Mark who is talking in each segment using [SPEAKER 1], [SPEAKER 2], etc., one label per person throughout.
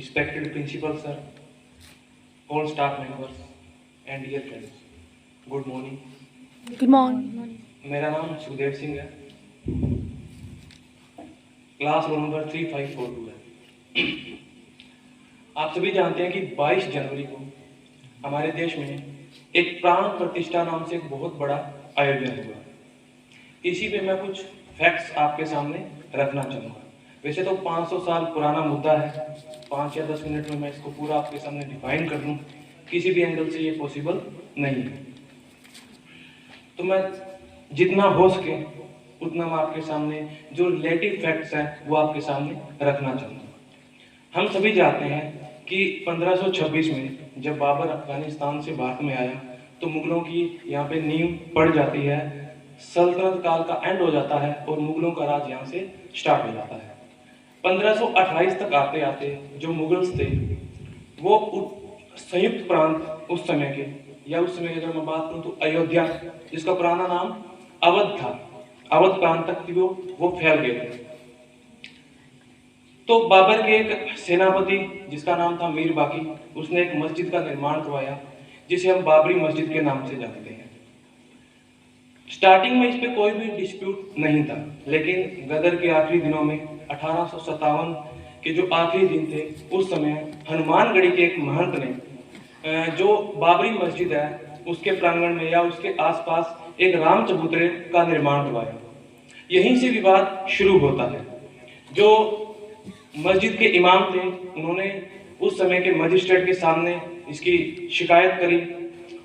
[SPEAKER 1] respected principal sir, all staff members and dear friends, good morning.
[SPEAKER 2] Good morning.
[SPEAKER 1] मेरा नाम सुखदेव सिंह है, class roll number 3542 है। आप सभी जानते हैं कि 22 जनवरी को हमारे देश में एक प्राण प्रतिष्ठा नाम से एक बहुत बड़ा आयोजन हुआ। इसी पे मैं कुछ फैक्ट्स आपके सामने रखना चाहूँगा। वैसे तो 500 साल पुराना मुद्दा है, 5 या 10 मिनट में मैं इसको पूरा आपके सामने डिफाइन कर दूं, किसी भी एंगल से ये पॉसिबल नहीं है। तो मैं जितना हो सके उतना मैं आपके सामने जो रिलेटिव फैक्ट्स हैं वो आपके सामने रखना चाहूँगा। हम सभी जानते हैं कि 1526 में जब बाबर अफगानिस्तान से भारत में आया तो मुगलों की यहाँ पे नींव पड़ जाती है, सल्तनत काल का एंड हो जाता है और मुगलों का राज यहाँ से स्टार्ट हो जाता है। 1528 तक आते आते जो मुगल्स थे वो संयुक्त प्रांत उस समय के, या उस समय की अगर मैं बात करूं तो अयोध्या, जिसका पुराना नाम अवध था, अवध प्रांत तक थी वो फैल गए थे। तो बाबर के एक सेनापति जिसका नाम था मीर बाकी, उसने एक मस्जिद का निर्माण करवाया जिसे हम बाबरी मस्जिद के नाम से जानते हैं। स्टार्टिंग में इस पे कोई भी डिस्प्यूट नहीं था, लेकिन गदर के आखिरी दिनों में 1857 के जो आखिरी दिन थे उस समय हनुमानगढ़ी के एक महंत ने जो बाबरी मस्जिद है उसके प्रांगण में या उसके आसपास एक राम चबूतरे का निर्माण करवाया। यहीं से विवाद शुरू होता है। जो मस्जिद के इमाम थे उन्होंने उस समय के मजिस्ट्रेट के सामने इसकी शिकायत करी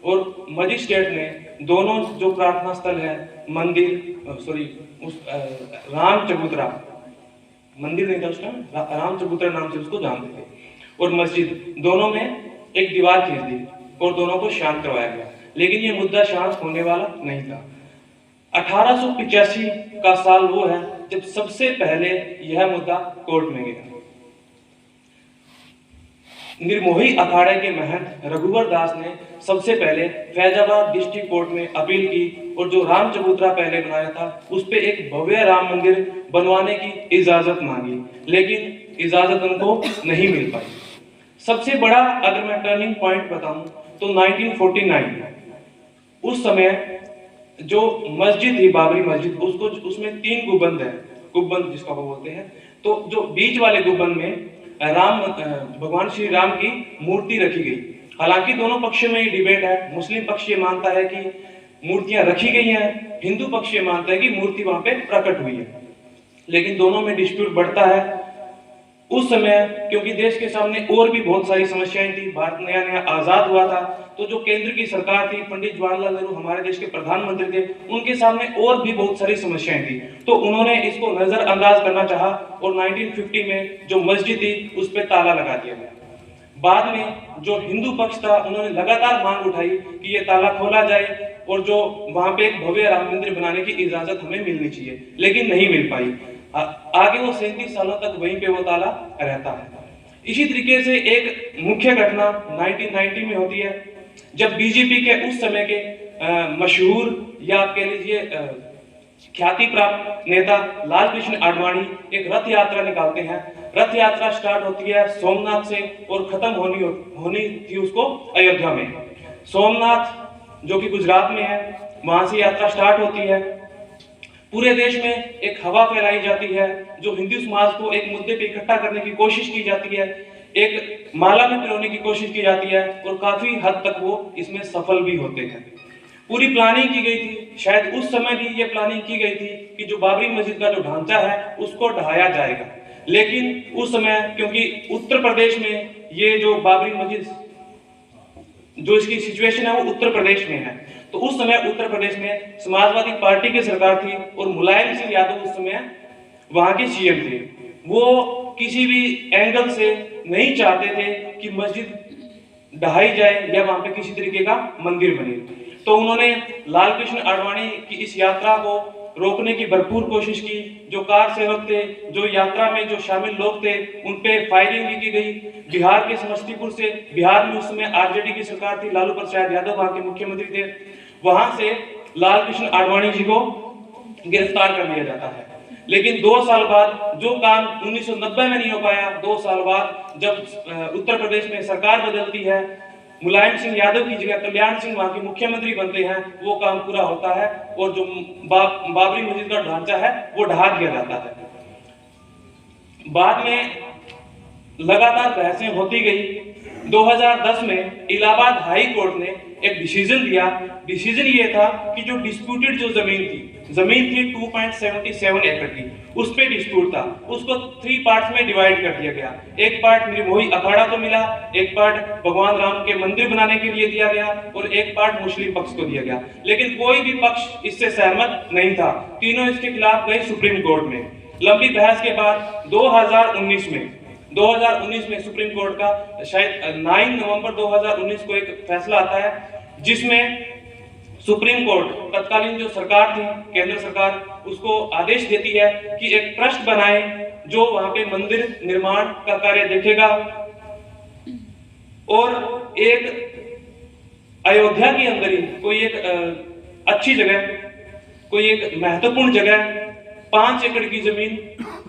[SPEAKER 1] और मजिस्ट्रेट ने दोनों जो प्रार्थना स्थल है राम चबूतरा, मंदिर नहीं था उस टाइम, राम चबूतरा नाम से उसको जानते थे, और मस्जिद दोनों में एक दीवार खींच दी और दोनों को शांत करवाया गया। लेकिन ये मुद्दा शांत होने वाला नहीं था। 1885 का साल वो है जब सबसे पहले यह मुद्दा कोर्ट में गया। निर्मोही अखाड़े के महंत रघुवर दास ने सबसे पहले फैजाबाद डिस्ट्रिक्ट कोर्ट में अपील की और जो राम चबूतरा पहले बनाया था उस पे एक भव्य राम मंदिर बनवाने की इजाजत मांगी, लेकिन इजाजत उनको नहीं मिल पाई। सबसे बड़ा अगर मैं टर्निंग पॉइंट बताऊं तो 1949 उस समय जो मस्जिद थी बाबरी मस्जिद, उसको उसमें 3 गुंबद है, गुंबद जिसको वो बोलते हैं। तो जो बीच वाले गुंबद में भगवान श्री राम की मूर्ति रखी गई। हालांकि दोनों पक्षों में ये डिबेट है। मुस्लिम पक्ष ये मानता है कि मूर्तियां रखी गई हैं, हिंदू पक्ष ये मानता है कि मूर्ति वहां पे प्रकट हुई है, लेकिन दोनों में डिस्प्यूट बढ़ता है। उस समय क्योंकि देश के सामने और भी बहुत सारी समस्याएं थी, भारत नया नया आजाद हुआ था, तो जो केंद्र की सरकार थी, पंडित जवाहरलाल नेहरू हमारे देश के प्रधानमंत्री थे, उनके सामने और भी बहुत सारी समस्याएं थी, तो उन्होंने इसको नजरअंदाज करना चाहा और 1950 में जो मस्जिद थी उस पर ताला लगा दिया गया। बाद में जो हिंदू पक्ष था उन्होंने लगातार मांग उठाई कि ये ताला खोला जाए और जो वहां पे एक भव्य राम मंदिर बनाने की इजाजत हमें मिलनी चाहिए, लेकिन नहीं मिल पाई। आगे वो 37 सालों तक वहीं पे वो ताला रहता है। इसी तरीके से एक मुख्य घटना 1990 में होती है जब बीजेपी के उस समय के मशहूर या आप कह लीजिए ख्याति प्राप्त नेता लाल कृष्ण आडवाणी एक रथ यात्रा निकालते हैं। रथ यात्रा स्टार्ट होती है सोमनाथ से और खत्म होनी थी उसको अयोध्या में। सोमनाथ जो कि गुजरात में है, वहां से यात्रा स्टार्ट होती है। पूरे देश में एक हवा फैलाई जाती है जो हिंदू समाज को एक मुद्दे पे इकट्ठा करने की कोशिश की जाती है, एक माला में पिरोने की कोशिश की जाती है और काफी हद तक वो इसमें सफल भी होते हैं। पूरी प्लानिंग की गई थी, शायद उस समय भी ये प्लानिंग की गई थी कि जो बाबरी मस्जिद का जो ढांचा है उसको ढहाया जाएगा, लेकिन उस समय क्योंकि उत्तर प्रदेश में ये जो बाबरी मस्जिद जो इसकी सिचुएशन है वो उत्तर प्रदेश में है, तो उस समय उत्तर प्रदेश में समाजवादी पार्टी की सरकार थी और मुलायम सिंह यादव उस समय वहां के सीएम थे। वो किसी भी एंगल से नहीं चाहते थे कि मस्जिद ढहाई जाए या वहां पे किसी तरीके का मंदिर बने, तो उन्होंने लाल कृष्ण आडवाणी की इस यात्रा को रोकने की भरपूर कोशिश की। जो कार सेवक थे, जो यात्रा में जो शामिल लोग थे, उन पे फायरिंग भी की गई। बिहार के समस्तीपुर से, बिहार में उस समय आरजेडी की सरकार थी, लालू प्रसाद यादव वहां के मुख्यमंत्री थे, वहां से लाल कृष्ण आडवाणी जी को गिरफ्तार कर लिया जाता है। लेकिन 2 साल बाद जो काम 1990 में नहीं हो पाया, 2 साल बाद जब उत्तर प्रदेश में सरकार बदलती है, मुलायम सिंह यादव की जगह कल्याण सिंह वहां के मुख्यमंत्री बनते हैं, वो काम पूरा होता है और जो बाबरी मस्जिद का ढांचा है वो ढहा दिया जाता है। बाद में लगातार बहसें होती गई। 2010 में इलाहाबाद हाई कोर्ट ने एक डिसीजन दिया। डिसीजन ये था कि जो डिस्प्यूटेड जो जमीन थी 2.77 एकड़ की, उस पे डिस्प्यूट था, उसको 3 पार्ट्स में डिवाइड कर दिया गया। एक पार्ट निर्मोही अखाड़ा को मिला, एक पार्ट भगवान राम के मंदिर बनाने के लिए दिया गया और एक पार्ट मुस्लिम पक्ष को दिया गया। लेकिन कोई भी पक्ष इससे सहमत नहीं था, तीनों इसके खिलाफ गए सुप्रीम कोर्ट में। लंबी बहस के बाद 2019 में सुप्रीम कोर्ट का शायद 9 नवंबर 2019 को एक फैसला आता है, जिसमें सुप्रीम कोर्ट तत्कालीन जो सरकार थी, केंद्र सरकार, उसको आदेश देती है कि एक ट्रस्ट बनाए जो वहां पे मंदिर निर्माण का कार्य देखेगा और एक अयोध्या के अंदर ही कोई एक अच्छी जगह, कोई एक महत्वपूर्ण जगह 5 एकड़ की जमीन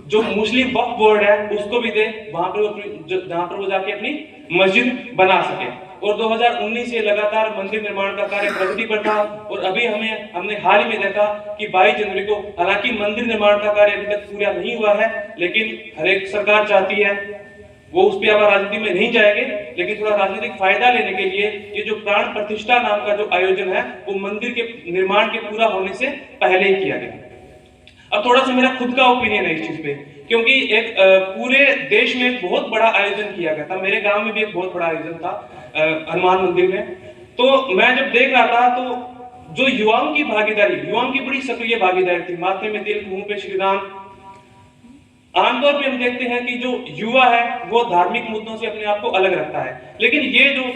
[SPEAKER 1] जो मुस्लिम वक्फ बोर्ड है उसको भी दे, वहां पर जहां पर वो जाके अपनी मस्जिद बना सके। और 2019 से लगातार मंदिर निर्माण का कार्य प्रगति पर था और अभी हमने हाल ही में देखा कि 22 जनवरी को, हालांकि मंदिर निर्माण का कार्य अभी तक पूरा नहीं हुआ है, लेकिन हर एक सरकार चाहती है, वो उस पर अब राजनीति में नहीं जाएंगे, लेकिन थोड़ा राजनीतिक फायदा लेने के लिए ये जो प्राण प्रतिष्ठा नाम का जो आयोजन है वो मंदिर के निर्माण के पूरा होने से पहले ही किया गया। अब थोड़ा सा मेरा खुद का ओपिनियन है इस चीज पे, क्योंकि एक पूरे देश में एक बहुत बड़ा आयोजन किया गया था। मेरे गांव में भी एक बहुत बड़ा आयोजन था हनुमान मंदिर में। तो मैं जब देख रहा था तो जो युवाओं की भागीदारी, युवाओं की बड़ी सक्रिय भागीदारी थी। माथे में तिलक, मुंह पे श्री राम। आमतौर पे हम देखते हैं कि जो युवा है वो धार्मिक मुद्दों से अपने आप को अलग रखता है, लेकिन ये जो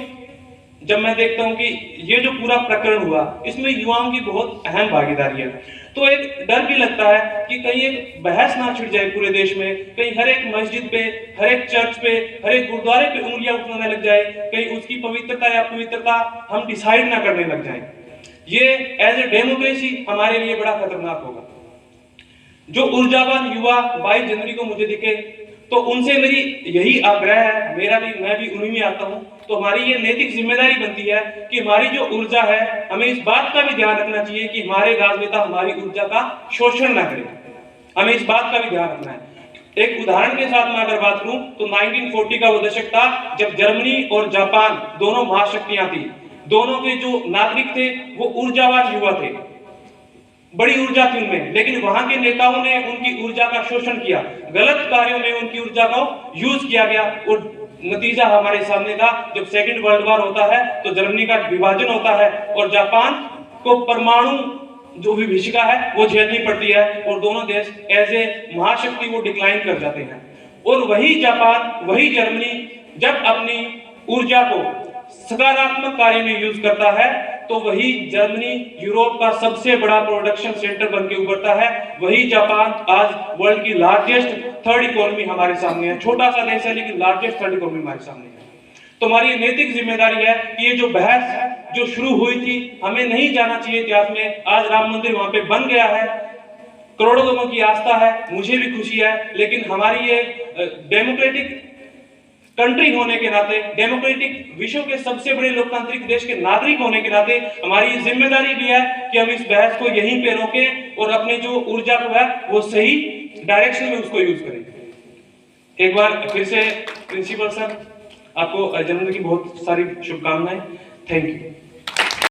[SPEAKER 1] जब मैं देखता हूं कि ये जो पूरा प्रकरण हुआ इसमें युवाओं की बहुत अहम भागीदारी है, तो एक डर भी लगता है कि कहीं एक बहस ना छिड़ जाए पूरे देश में, कहीं हर एक मस्जिद पे, हर एक चर्च पे, हर एक गुरुद्वारे पे उंगलियां उठाने लग जाए, कहीं उसकी पवित्रता या अपवित्रता हम डिसाइड ना करने लग जाए। ये एज ए डेमोक्रेसी हमारे लिए बड़ा खतरनाक होगा। जो ऊर्जावान युवा 22 जनवरी को मुझे दिखे तो उनसे मेरी यही आग्रह है, मैं भी उन्हीं में आता हूं, तो हमारी ये नैतिक जिम्मेदारी बनती है कि हमारी जो ऊर्जा है हमें इस बात का भी ध्यान रखना चाहिए कि हमारे राजनेता हमारी ऊर्जा का शोषण ना करें। हमें इस बात का भी ध्यान रखना है। एक उदाहरण के साथ मैं अगर बात करूं तो 1940 का वो दशक था जब जर्मनी और जापान दोनों महाशक्तियां थी। दोनों के जो नागरिक थे वो ऊर्जावान युवा थे, बड़ी ऊर्जा थी उनमें, लेकिन वहां के नेताओं ने उनकी ऊर्जा का शोषण किया, गलत कार्यों में उनकी ऊर्जा को यूज किया गया और नतीजा हमारे सामने था। जब सेकंड वर्ल्ड वॉर होता है तो जर्मनी का विभाजन होता है और जापान को परमाणु जो विभीषिका है वो झेलनी पड़ती है और दोनों देश एज ए महाशक्ति वो डिक्लाइन कर जाते हैं। और वही जापान, वही जर्मनी जब अपनी ऊर्जा को सकारात्मक कार्य में यूज करता है तो वही जर्मनी यूरोप का सबसे बड़ा प्रोडक्शन सेंटर बनके उभरता है। वही जापान आज वर्ल्ड की लार्जेस्ट थर्ड इकोनॉमी हमारे सामने है। छोटा सा देश है लेकिन लार्जेस्ट थर्ड इकोनॉमी हमारे सामने है। तो हमारी नैतिक जिम्मेदारी है कि ये जो बहस जो शुरू हुई थी हमें नहीं जाना चाहिए इतिहास में। आज राम मंदिर वहां पे बन गया है, करोड़ों लोगों की आस्था है, मुझे भी खुशी है, लेकिन हमारी ये डेमोक्रेटिक कंट्री होने के नाते, डेमोक्रेटिक विश्व के सबसे बड़े लोकतांत्रिक देश के नागरिक होने के नाते हमारी जिम्मेदारी भी है कि हम इस बहस को यहीं पे रोकें और अपने जो ऊर्जा को है वो सही डायरेक्शन में उसको यूज करें। एक बार फिर से प्रिंसिपल सर, आपको जन्मदिन की बहुत सारी शुभकामनाएं। Thank you.